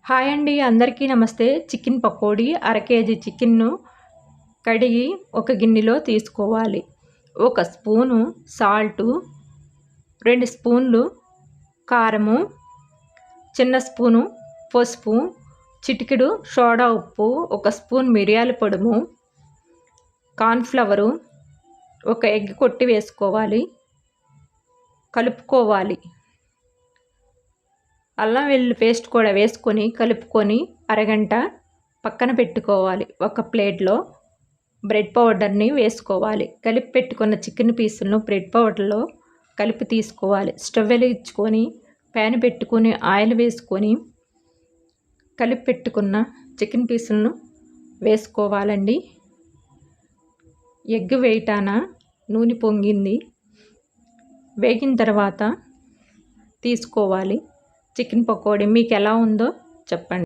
Hi అండి, అందరికీ నమస్తే. చికెన్ పకోడీ అర కేజీ చికెన్ను కడిగి ఒక గిన్నెలో తీసుకోవాలి. 1 స్పూను సాల్టు, 2 స్పూన్లు కారము, చిన్న స్పూను పసుపు, చిటికెడు సోడా ఉప్పు, 1 స్పూన్ మిరియాల పొడుము, కార్న్‌ఫ్లవరు, 1 ఎగ్ కొట్టి వేసుకోవాలి. కలుపుకోవాలి. అల్లం వెల్లుల్లి పేస్ట్ కూడా వేసుకొని కలుపుకొని అరగంట పక్కన పెట్టుకోవాలి. ఒక ప్లేట్లో బ్రెడ్ పౌడర్ని వేసుకోవాలి. కలిపి పెట్టుకున్న చికెన్ పీసులను బ్రెడ్ పౌడర్లో కలిపి తీసుకోవాలి. స్టవ్ వెలిగించుకొని ప్యాన్ పెట్టుకొని ఆయిల్ వేసుకొని కలిపి పెట్టుకున్న చికెన్ పీసులను వేసుకోవాలండి. ఎగ్ వేయటాన నూనె పొంగింది. వేగిన తర్వాత తీసుకోవాలి. చికెన్ పకోడీ మీకు ఎలా ఉందో చెప్పండి.